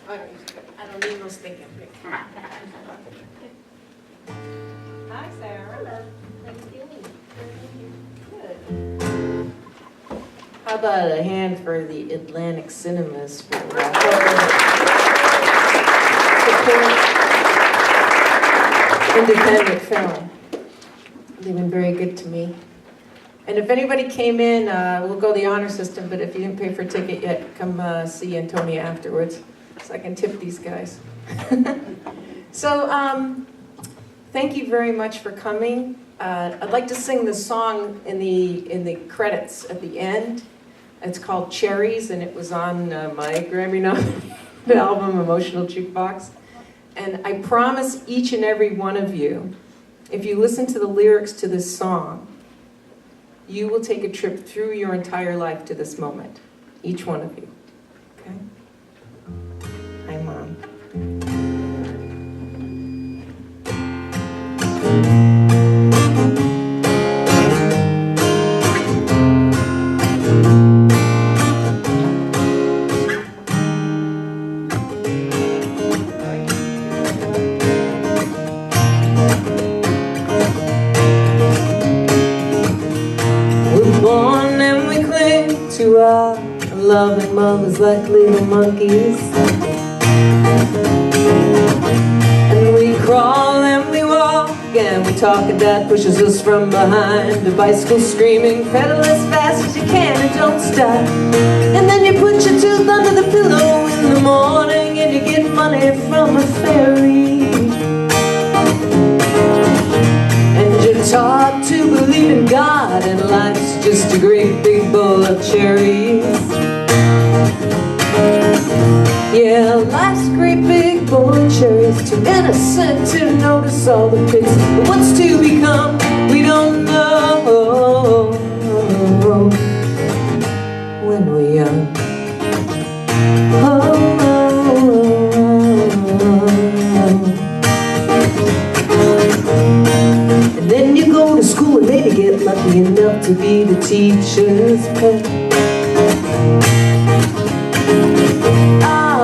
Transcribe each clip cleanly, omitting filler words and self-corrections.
I don't need no stinking picture. Hi, Sarah. Hello. How you doing? Good. How about a hand for the Atlantic Cinemas for support independent film? They've been very good to me. And if anybody came in, we'll go the honor system, but if you didn't pay for a ticket yet, come see Antonia afterwards, so I can tip these guys. So, thank you very much for coming. I'd like to sing the song in the credits at the end. It's called Cherries, and it was on my Grammy-nominated album, Emotional Jukebox. And I promise each and every one of you, if you listen to the lyrics to this song, you will take a trip through your entire life to this moment. Each one of you. Okay? Hi, Mom. To our loving mothers like little monkeys, and we crawl and we walk and we talk, and Dad pushes us from behind, the bicycle screaming, pedal as fast as you can and don't stop. And then you put your tooth under the pillow in the morning and you get money from a fairy, and you're taught to believe in God, and life's just a great big bowl of cherries. Yeah, life's a great big bowl of cherries. Too innocent to notice all the pics, but what's to become, we don't know when we're young. And then you go to school and maybe get lucky enough to be the teacher's pet.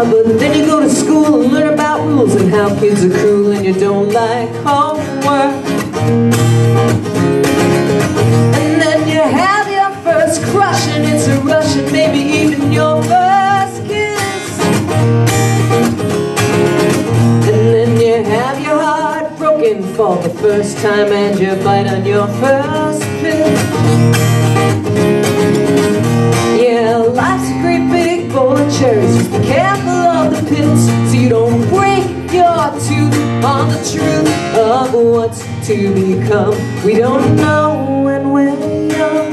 But then you go to school and learn about rules and how kids are cruel, and you don't like homework. And then you have your first crush, and it's a rush, and maybe even your first kiss. And then you have your heart broken for the first time, and you bite on your first pill. Yeah, life's a great big bowl of cherries. Just be careful of the pills so you don't break your tooth on the truth of what's to become. We don't know when we're young,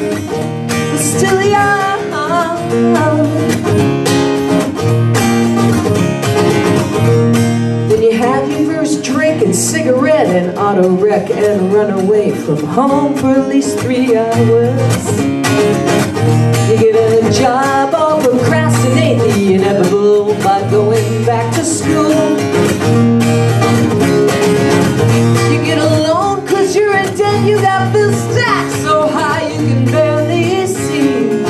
we're still young. Then you have your first drink and cigarette and auto wreck and run away from home for at least 3 hours. You get a job or procrastinate the inevitable by going back to school. You get a loan cause you're in debt, you got bills stacked so high you can barely see.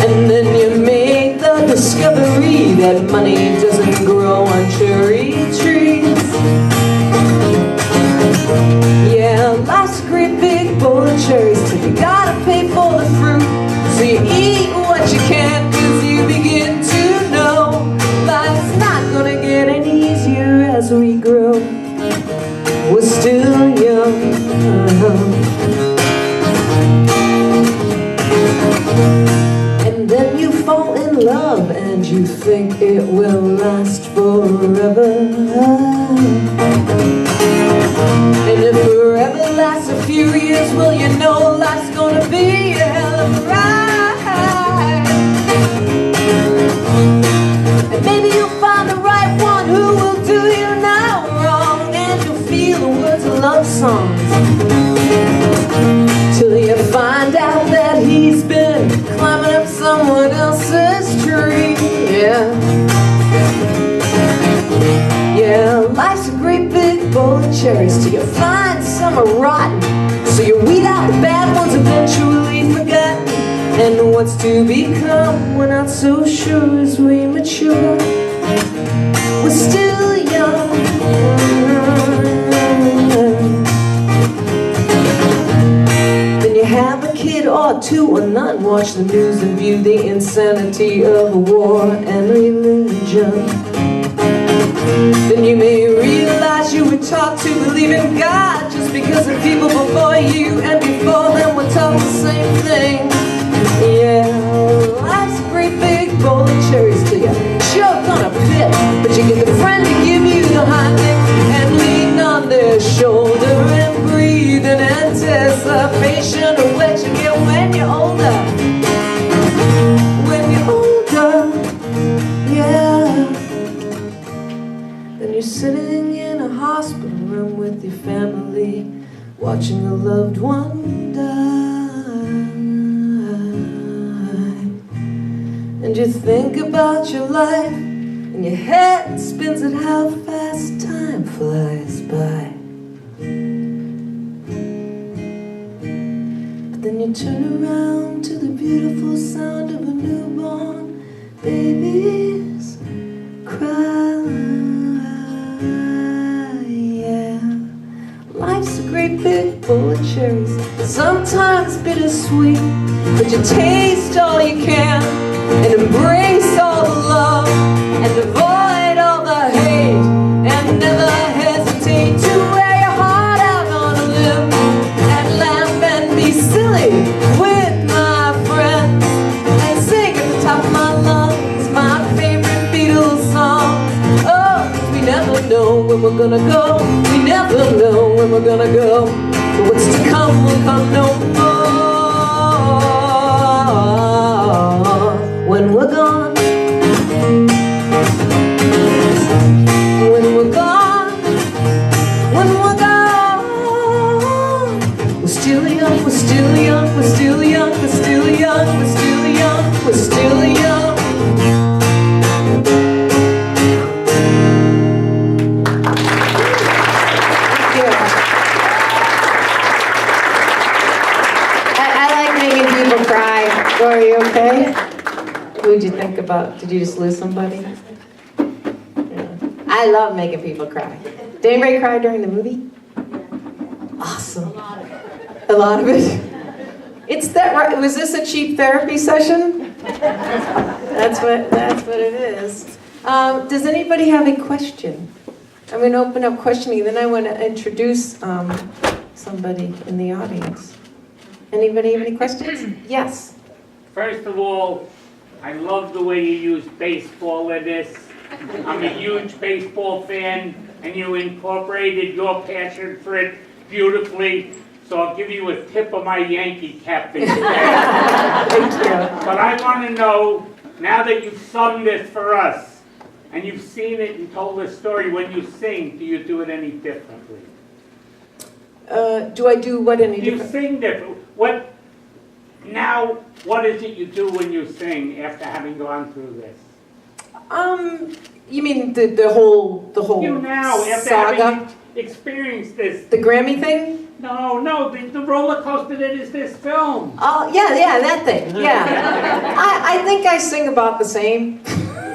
And then you make the discovery that money doesn't grow on cherry trees. Yeah, life's a great big bowl of cherries till you gotta pay for the fruit. So you eat what you can cause you begin to know life's not gonna get any easier as we grow. We're still young. And then you fall in love and you think it will last forever. And if forever lasts a few years, well, you know life's gonna be a hell of a ride. And maybe you'll find the right one who will do you no wrong, and you'll feel the words of love songs till you find out that he's been climbing up someone else's tree. Yeah. Yeah, life's a great big bowl of cherries till you find some are rotten. So you weed out the bad ones, eventually forgotten. And what's to become, we're not so sure as we mature. we're still young. Then you have a kid or two or none, watch the news and view the insanity of war and religion. Then you may realize you were taught to believe in God just because the people before you and before them were taught the same thing. Yeah, life's a great big bowl of cherries till you choke on a pit, but you get the friend to give you the hot lick and lean on their shoulder and breathe in anticipation of what you get when you're older. When you're older, yeah. Then you're sitting in a hospital room with your family, watching a loved one die. And you think about your life, and your head spins at how fast time flies by. But then you turn around to the beautiful sound of a newborn baby's cry. Yeah, life's a great big bowl of cherries, sometimes bittersweet, but you taste all you can and embrace all the love and avoid all the hate and never hesitate to wear your heart out on a limb and laugh and be silly with my friends and sing at the top of my lungs my favorite Beatles song. Oh, 'cause we never know when we're gonna go, we never know when we're gonna go, but what's to come will come no more. When we're gone, when we're gone, when we're gone, we're still young, we're still young, we're still young, we're still young, we're still young, we're still young. Thank you. I like making people cry. Are you okay? Who'd you think about? Did you just lose somebody? Yeah. I love making people cry. Did anybody cry during the movie? Awesome. A lot of it. It's that right? Was this a cheap therapy session? That's what it is. Does anybody have a question? I'm going to open up questioning, then I want to introduce somebody in the audience. Anybody have any questions? Yes. First of all, I love the way you use baseball in this. I'm a huge baseball fan, and you incorporated your passion for it beautifully. So I'll give you a tip of my Yankee cap. Thank you. But I want to know, now that you've sung this for us, and you've seen it and told the story, when you sing, do you do it any differently? Do I do what any different? You sing different. What is it you do when you sing after having gone through this? You mean the whole You now, after saga? having experienced this. The Grammy thing? No, the roller coaster that is this film. Oh, yeah, that thing, yeah. I think I sing about the same.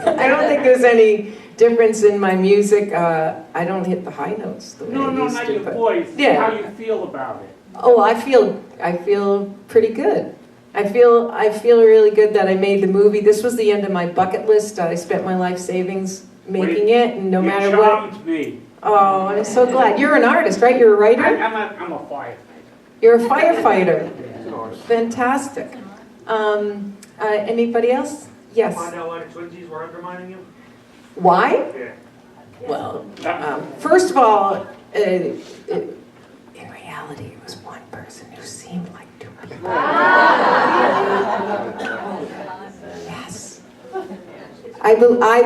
I don't think there's any difference in my music. I don't hit the high notes the way I used not to, your but- voice. Yeah. How you feel about it. Oh, I feel pretty good. I feel really good that I made the movie. This was the end of my bucket list. I spent my life savings making it, and no matter You what. charmed me. Oh, I'm so glad. You're an artist, right? You're a writer? I'm a firefighter. You're a firefighter. Fantastic. Anybody else? Yes. Find out why the Twinsies were undermining you? Why? Yeah. Well, first of all, in reality, it was one person who seemed like two people. Yes. I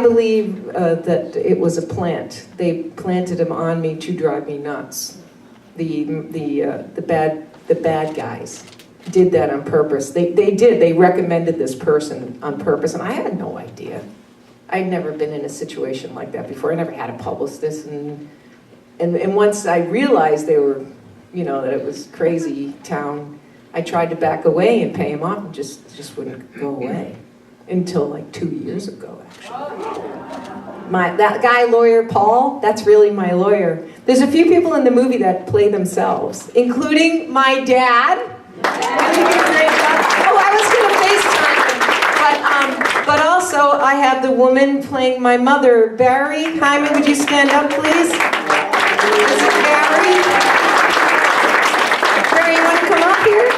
believe that it was a plant. They planted him on me to drive me nuts. The bad guys did that on purpose. They did. They recommended this person on purpose, and I had no idea. I'd never been in a situation like that before. I never had a publicist, and once I realized they were, that it was crazy town, I tried to back away and pay him off, and just wouldn't go away until like 2 years ago, actually. That guy lawyer, Paul, that's really my lawyer. There's a few people in the movie that play themselves, including my dad. And he did a great job. Oh, I was going to FaceTime him. But also, I have the woman playing my mother, Barry. Hyman, would you stand up, please? This is Barry. Barry, you want to come up here?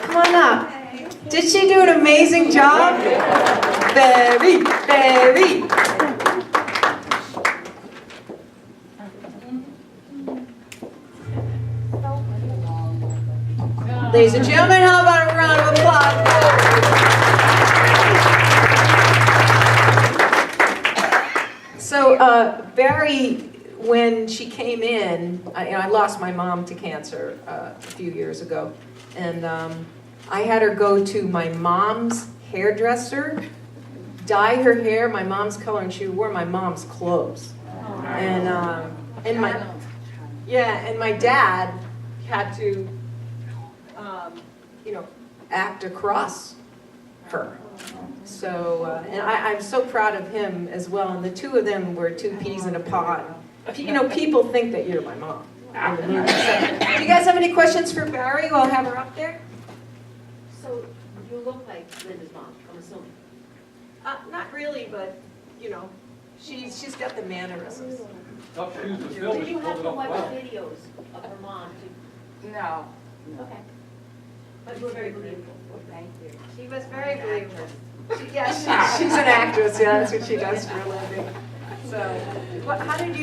Come on up. Did she do an amazing job? Barry, Barry. Ladies and gentlemen, how about a round of applause? So, Barry, when she came in, I lost my mom to cancer a few years ago, and I had her go to my mom's hairdresser, dye her hair my mom's color, and she wore my mom's clothes. And my dad had to act across her. So, and I'm so proud of him as well. And the two of them were two peas in a pod. People think that you're my mom in the movie. So, do you guys have any questions for Barry? We'll have her up there. So you look like Linda's mom, I'm assuming. Not really, but she's got the mannerisms. Did you have to watch videos of her mom to? No. Okay. But we're very believable. Thank you. She was very believable. She's an actress. Yeah, that's what she does for a living. So, how did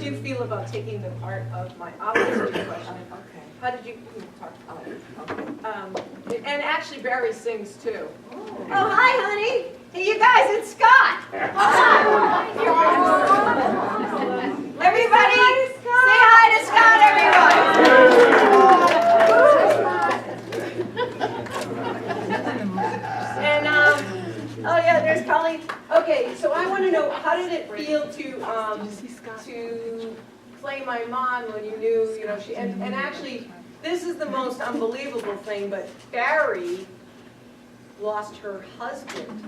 you feel about taking the part of my? I'll answer your question. Okay. How did you talk? And actually, Barry sings too. Oh, hi, honey. Hey, you guys, it's Scott. Everybody, say hi to Scott, everybody. And oh yeah, there's Polly. Okay, so I want to know, how did it feel to play my mom when you knew, she and actually. This is the most unbelievable thing, but Barry lost her husband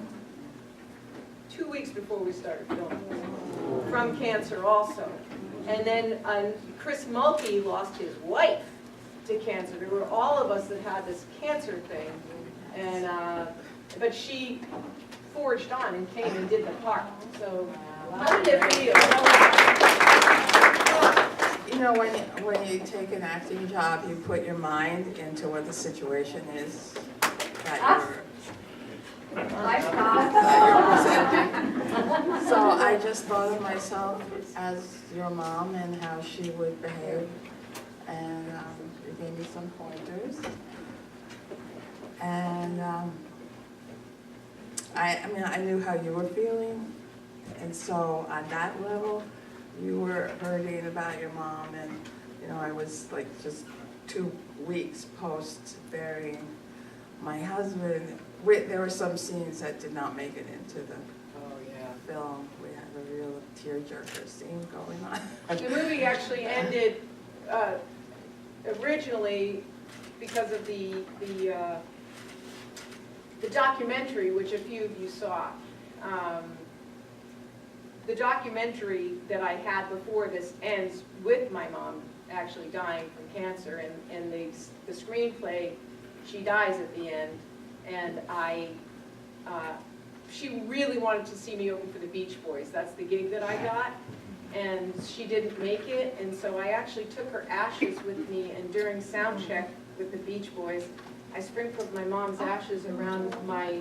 2 weeks before we started filming, from cancer also. And then Chris Mulkey lost his wife to cancer. There were all of us that had this cancer thing, and but she forged on and came and did the part. So how did it feel? When you take an acting job, you put your mind into what the situation is that you're presenting. So I just thought of myself as your mom and how she would behave, and you gave me some pointers. And I knew how you were feeling, and so on that level, you were hurting about your mom, and I was like just 2 weeks post burying my husband. There were some scenes that did not make it into the film. We had a real tearjerker scene going on. The movie actually ended originally because of the documentary, which a few of you saw. The documentary that I had before this ends with my mom actually dying from cancer, and the screenplay, she dies at the end, and she really wanted to see me open for the Beach Boys. That's the gig that I got, and she didn't make it, and so I actually took her ashes with me, and during sound check with the Beach Boys, I sprinkled my mom's ashes around my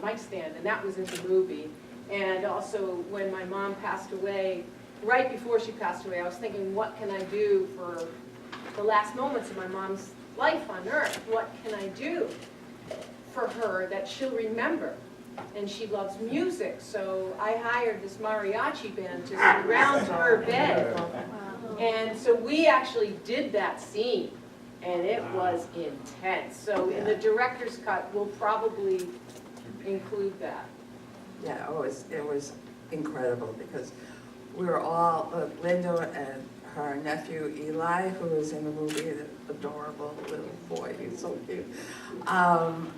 mic stand, and that was in the movie. And also, when my mom passed away, right before she passed away, I was thinking, what can I do for the last moments of my mom's life on earth? What can I do for her that she'll remember? And she loves music, so I hired this mariachi band to surround her bed. And so we actually did that scene, and it was intense. So in the director's cut, we'll probably include that. Yeah, it was incredible, because we were all, Linda and her nephew Eli, who was in the movie, the adorable little boy, he's so cute. And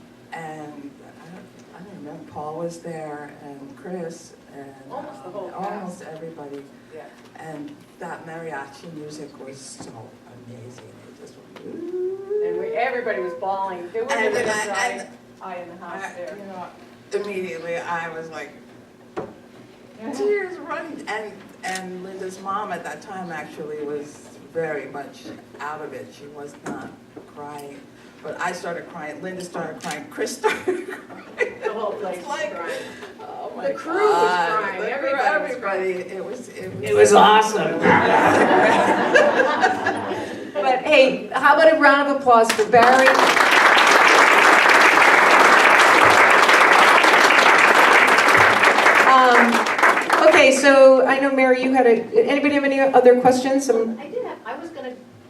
I don't know, Paul was there and Chris and Almost the whole almost everybody. Yeah. And that mariachi music was so amazing. It just went, And everybody was bawling. There wouldn't have been a dry and eye in the house there. you know, immediately I was like, tears running. And Linda's mom at that time actually was very much out of it. She was not crying. But I started crying, Linda started crying, Chris started crying. The whole place was Like, crying. oh my The crew was God. crying. The crew, Everybody was everybody, It was awesome. But hey, how about a round of applause for Barry? Okay, so I know, Mary, you had anybody have any other questions? I did have,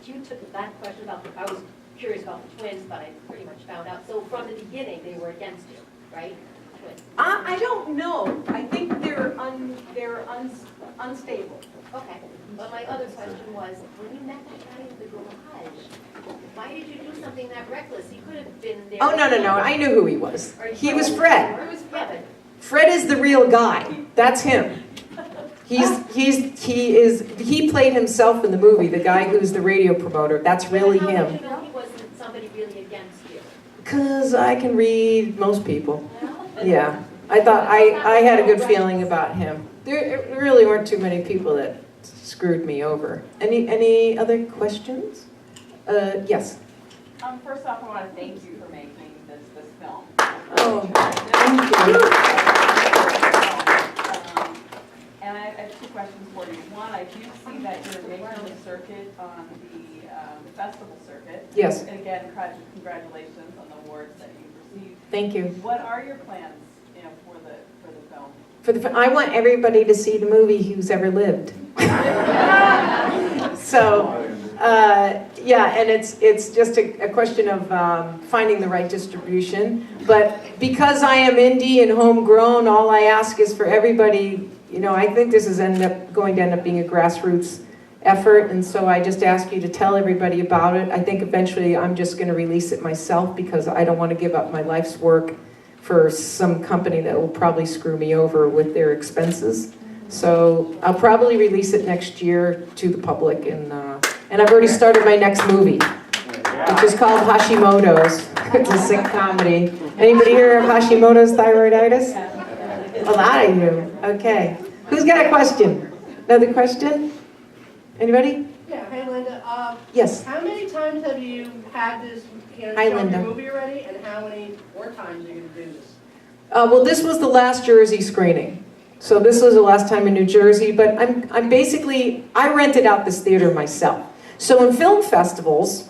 you took that question about, I was curious about the twins, but I pretty much found out. So from the beginning, they were against you, right? Twins. I don't know. I think they're unstable. Okay, but my other question was, when you met that guy in the garage, why did you do something that reckless? He could have been there. Oh, no, I knew who he was. He was Fred. It was Fred. Fred is the real guy. That's him. He played himself in the movie, the guy who's the radio promoter. That's really How him. did you know he wasn't somebody really against you? Because I can read most people. Yeah. I thought I had a good feeling about him. There really weren't too many people that screwed me over. Any other questions? Yes. First off, I want to thank you for making this film. Oh, thank you. And I have two questions for you. One, I do see that you're making the circuit on the festival circuit. Yes. And again, congratulations on the awards that you've received. Thank you. What are your plans, for the film? I want everybody to see the movie who's ever lived. So, yeah, and it's just a question of finding the right distribution. But because I am indie and homegrown, all I ask is for everybody. I think this is going to end up being a grassroots effort, and so I just ask you to tell everybody about it. I think eventually I'm just going to release it myself because I don't want to give up my life's work for some company that will probably screw me over with their expenses. So I'll probably release it next year to the public, and I've already started my next movie, which is called Hashimoto's. It's a sick comedy. Anybody hear of Hashimoto's thyroiditis? A lot of you. Okay. Who's got a question? Another question? Anybody? Yeah, hey Linda, Yes. how many times have you had this, Hi, shown Linda. your movie already, and how many more times are you gonna do this? Well, this was the last Jersey screening. So this was the last time in New Jersey, but I'm basically, I rented out this theater myself. So in film festivals,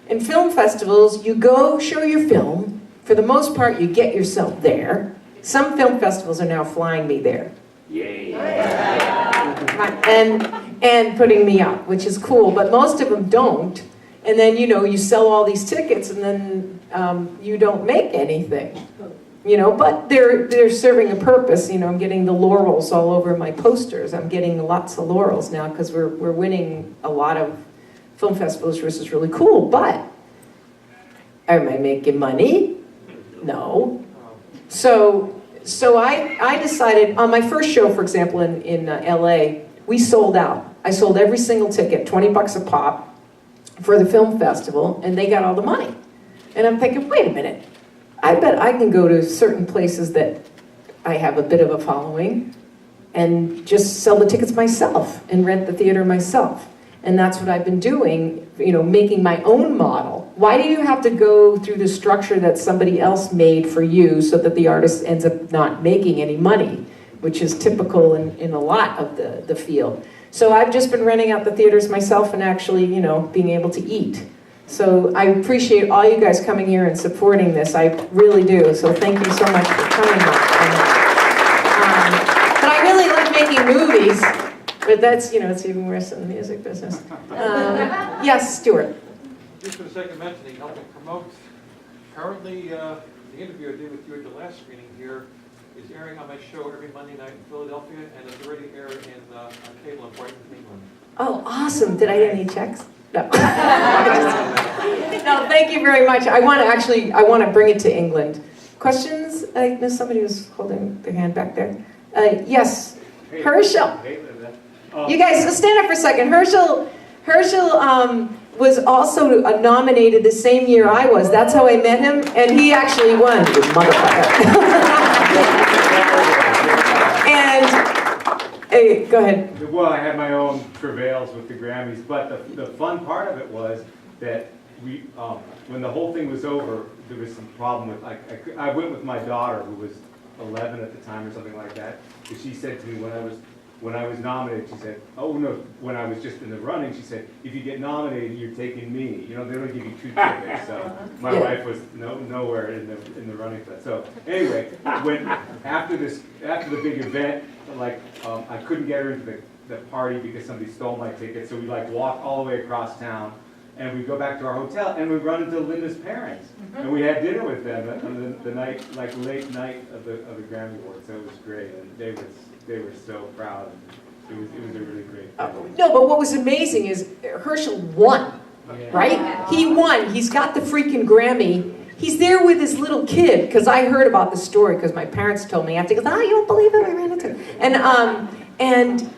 you go show your film. For the most part, you get yourself there. Some film festivals are now flying me there. Yay. And putting me up, which is cool, but most of them don't. And then, you sell all these tickets and then you don't make anything. But they're serving a purpose. I'm getting the laurels all over my posters. I'm getting lots of laurels now because we're winning a lot of film festivals, which is really cool. But am I making money? No. So I decided on my first show, for example, in LA, we sold out. I sold every single ticket, $20 a pop, for the film festival, and they got all the money. And I'm thinking, wait a minute. I bet I can go to certain places that I have a bit of a following and just sell the tickets myself and rent the theater myself. And that's what I've been doing, making my own model. Why do you have to go through the structure that somebody else made for you so that the artist ends up not making any money, which is typical in a lot of the field. So I've just been renting out the theaters myself and actually, being able to eat. So I appreciate all you guys coming here and supporting this. I really do. So thank you so much for coming. But I really like making movies. But that's, it's even worse in the music business. Yes, Stuart. Just for the sake of mentioning, helping promote, currently, the interview I did with you at the last screening here is airing on my show every Monday night in Philadelphia, and it's already aired on cable in Brighton, England. Oh, awesome. Did I get any checks? No. No, thank you very much. I want to bring it to England. Questions? I know somebody was holding their hand back there. Yes, Herschel. You guys, let's stand up for a second. Herschel was also nominated the same year I was. That's how I met him, and he actually won. This motherfucker. And, hey, go ahead. Well, I had my own travails with the Grammys, but the fun part of it was that we, when the whole thing was over, there was some problem with, I went with my daughter, who was 11 at the time or something like that, because she said to me when I was nominated, she said, oh no, when I was just in the running, she said, if you get nominated, you're taking me. You know, they only give you 2 tickets, so my wife was nowhere in the running for that. So anyway, after the big event, I couldn't get her into the party because somebody stole my ticket, so we walked all the way across town, and we go back to our hotel, and we run into Linda's parents, and we had dinner with them on the night, late night of the Grammy Awards. So it was great, and they were so proud. It was a really great thing. No, but what was amazing is Herschel won, right? He won. He's got the freaking Grammy. He's there with his little kid, because I heard about the story, because my parents told me. After, he goes, you don't believe it? I ran into him. And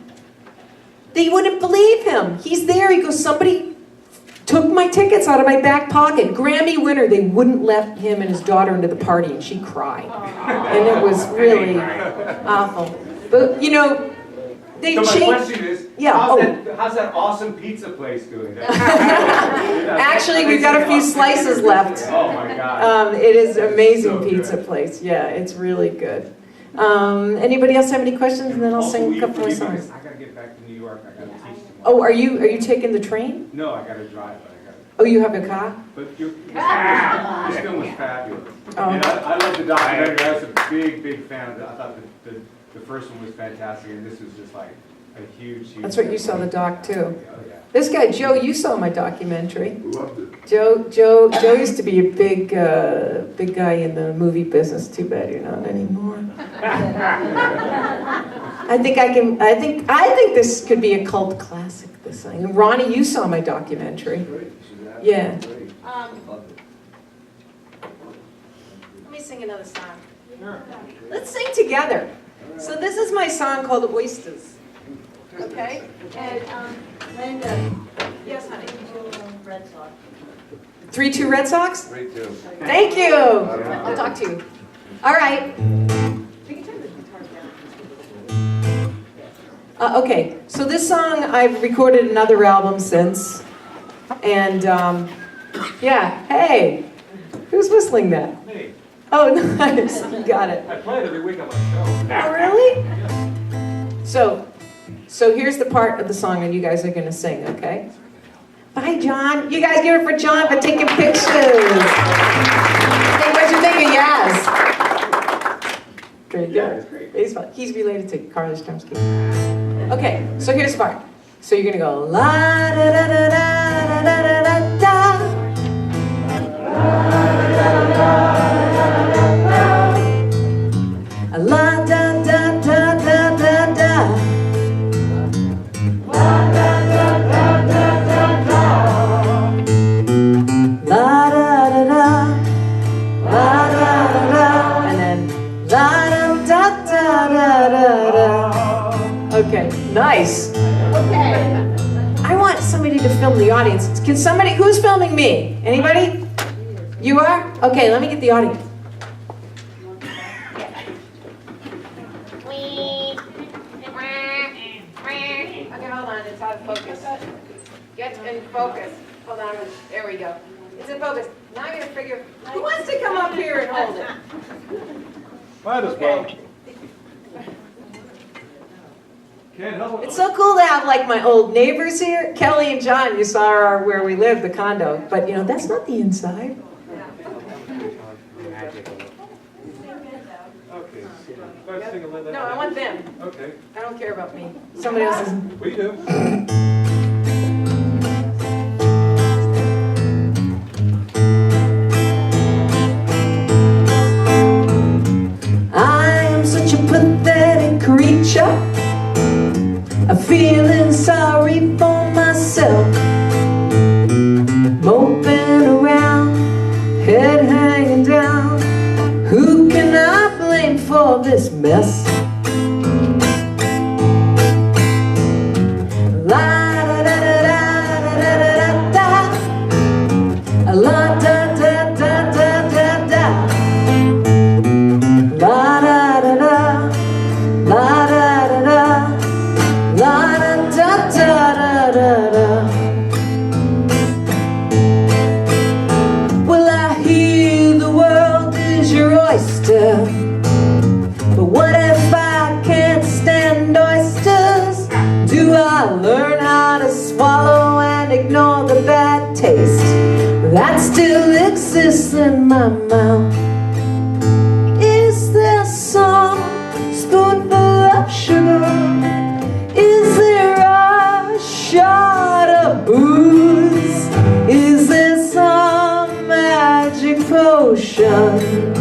they wouldn't believe him. He's there. He goes, somebody took my tickets out of my back pocket. Grammy winner. They wouldn't let him and his daughter into the party, and she cried. And it was really awful. But, you know, they so changed. my question is, how's that awesome pizza place doing? Actually, we've got a few slices left. Oh my God. It is an amazing So pizza good. place. Yeah, it's really good. Anybody else have any questions? And then I'll sing a couple more songs. I gotta get back to New York. I gotta teach tomorrow. Oh, are you taking the train? No, I gotta drive, but I gotta. Oh, you have a car? But this film was fabulous. Oh. And I love the documentary. I was a big fan of it. I thought the first one was fantastic, and this was just like a huge. That's what you saw the doc too. Oh, yeah. This guy, Joe, you saw my documentary. Loved it. Joe used to be a big guy in the movie business. Too bad you're not anymore. I think this could be a cult classic. This thing. And Ronnie, you saw my documentary. Great. Yeah. Great. Loved it. Let me sing another song. Sure. Let's sing together. So this is my song called Oysters. Okay? And Linda. Yes, honey. Red Sox. 3-2 Red Sox? Great too. Thank you. I'll talk to you. All right. We can turn the guitars down. Okay, so this song I've recorded another album since. And yeah, hey, who's whistling that? Me. Oh, nice. You got it. I play it every week on my show. Oh, really? So here's the part of the song and you guys are gonna sing, okay? Bye, John. You guys give it for John for taking pictures. Hey, what you think of Yaz? Great guy. He's fun. He's related to Carly Strumsky. Okay, so here's the part. So you're gonna go la da da da da da da da da. La da da da da da da. La da da da da da. La da da da. La da da da. And then la da da da da da. Okay, nice. Okay. I want somebody to film the audience. Can somebody, who's filming me? Anybody? You are? Okay, let me get the audience. Okay, hold on, it's out of focus. Get in focus. Hold on, there we go. It's in focus. Now I'm gonna figure, who wants to come up here and hold it? Might as well. Okay. Can't help it. It's so cool to have like my old neighbors here. Kelly and John, you saw our, where we live, the condo. But you know, that's not the inside. Okay. Start singing Linda. No, I want them. Okay. I don't care about me. Somebody else is. We do. I am such a pathetic creature, I'm feeling sorry for myself, moping around, head hanging down. Who can I mess. Well, I hear the world is your oyster, but what if I can't stand oysters? Do I learn how to swallow and ignore the bad taste that still exists in my mouth? Is there some spoonful of sugar? Is there a shot of booze? Is there some magic potion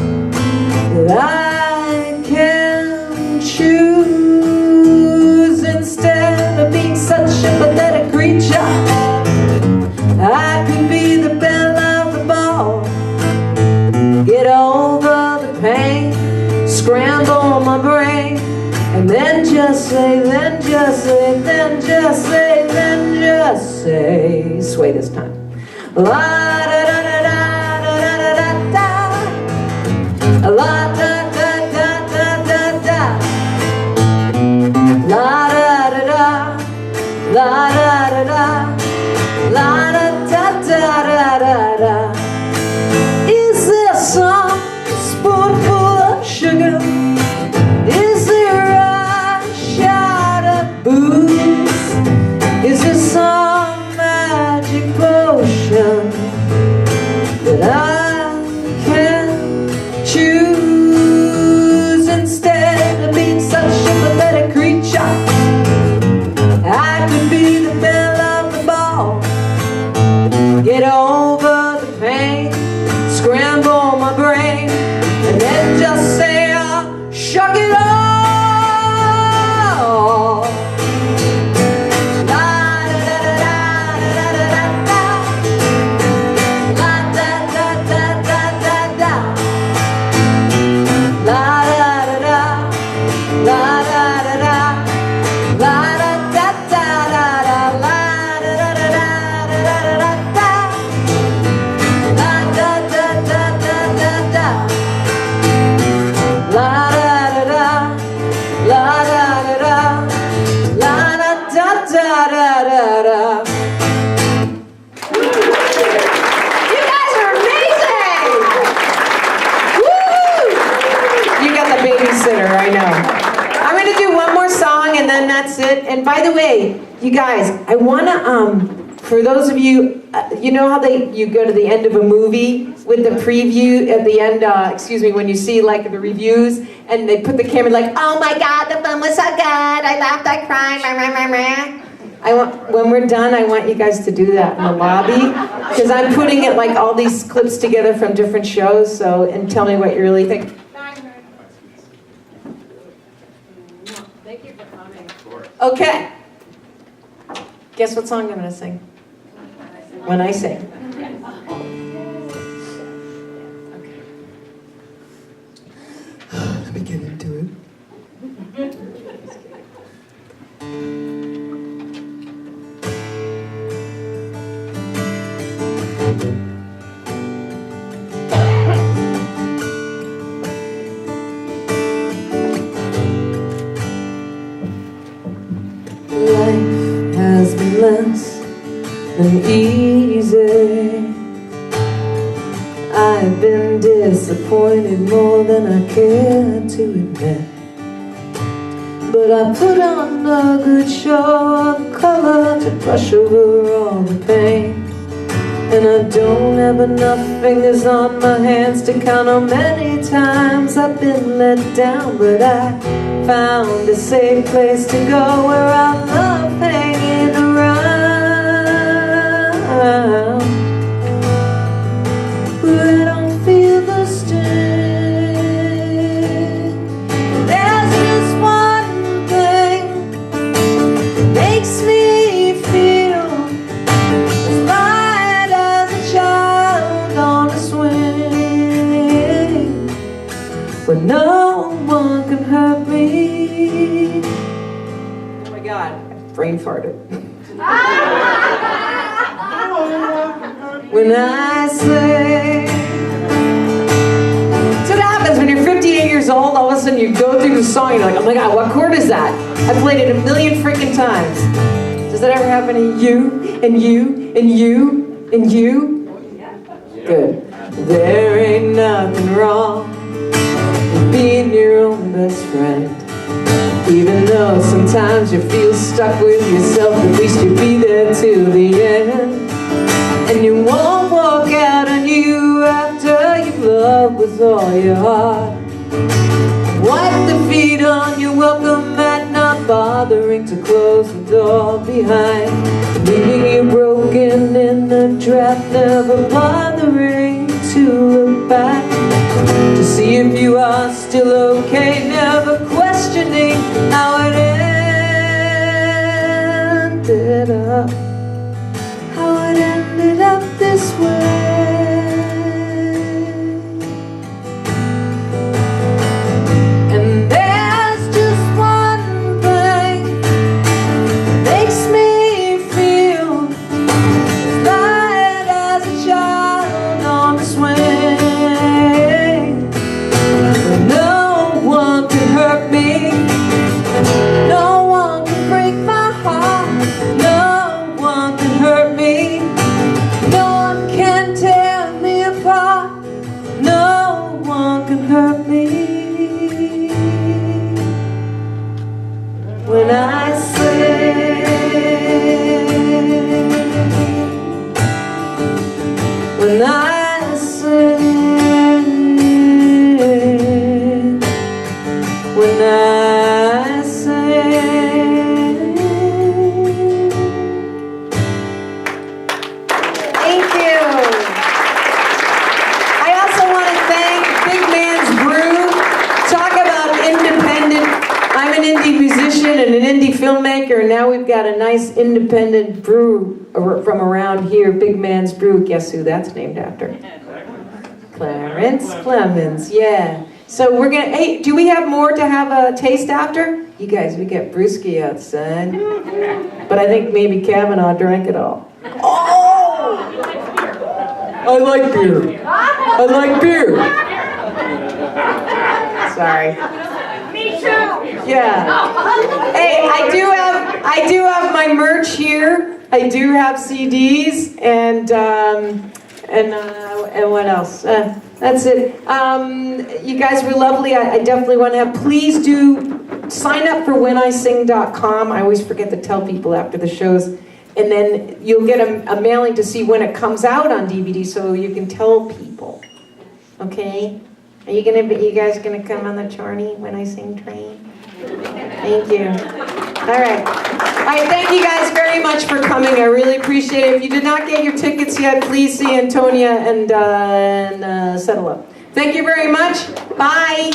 that I can choose? Instead of being such a pathetic creature, I could be the belle of the ball. Get over the pain, scramble my brain, and then just say, then just say, then just say, then just say, sway this time. La da da da da da da da da. La da da da da da da. La da da da. La da da da. La da da da da da. Is there some spoonful of sugar? Is there a shot of booze? Is there some magic potion that I can choose? Instead of being such a pathetic creature, I could be the belle of the ball. Get over the pain, scramble my brain, and then just say, shuck it all. I know. I'm going to do one more song and then that's it. And by the way, you guys, I want to, for those of you, you know how you go to the end of a movie with the preview at the end, when you see like the reviews and they put the camera like, oh my God, the film was so good. I laughed, I cried. When we're done, I want you guys to do that in the lobby because I'm putting it like all these clips together from different shows. So, and tell me what you really think. Thank you for coming. Okay. Guess what song I'm going to sing? When I sing. Okay. Let me get into it. Life has been less than easy. I've been disappointed more than I care to admit. But I put on a good show of color to brush over all the pain. And I don't have enough fingers on my hands to count how many times I've been let down. But I found a safe place to go where I love hanging around, where I don't feel the sting. There's just one thing that makes me feel as light as a child on a swing, where no one can hurt brain farted. When I say, so what happens when you're 58 years old, all of a sudden you go through the song and you're like, oh my God, what chord is that? I played it a million freaking times. Does that ever happen to you, and you, and you, and you? Good. There ain't nothing wrong with being your own best friend. Even though sometimes you feel stuck with yourself, at least you'll be there till the end. And you won't walk out on you after you love with all your heart. Wipe the feet on your welcome mat, not bothering to close the door behind. Leaving you broken in the trap, never bothering to look back to see if you are still okay, never questioning how it ended up, how it ended up this way. And there's just one thing makes me feel as light as a child on a swing. No one can hurt me, no one can break my heart, no one can hurt me, no one can tear me apart, no one can hurt me. When I say, when I say, when I say. Thank you. I also want to thank Big Man's Brew. Talk about independent. I'm an indie musician and an indie filmmaker, and now we've got a nice independent brew from around here, Big Man's Brew. Guess who that's named after? Clarence Clemens, yeah. So we're gonna, hey, do we have more to have a taste after? You guys, we got brewski outside. But I think maybe Kavanaugh drank it all. Oh! I like beer. I like beer. Sorry. Me too. Yeah. Hey, I do have my merch here. I do have CDs and what else? That's it. You guys were lovely. I definitely want to have. Please do sign up for whenising.com. I always forget to tell people after the shows, and then you'll get a mailing to see when it comes out on DVD, so you can tell people. Okay. Are you guys gonna come on the Charney When I Sing train? Thank you. All right. All right, thank you guys very much for coming. I really appreciate it. If you did not get your tickets yet, please see Antonia and settle up. Thank you very much. Bye.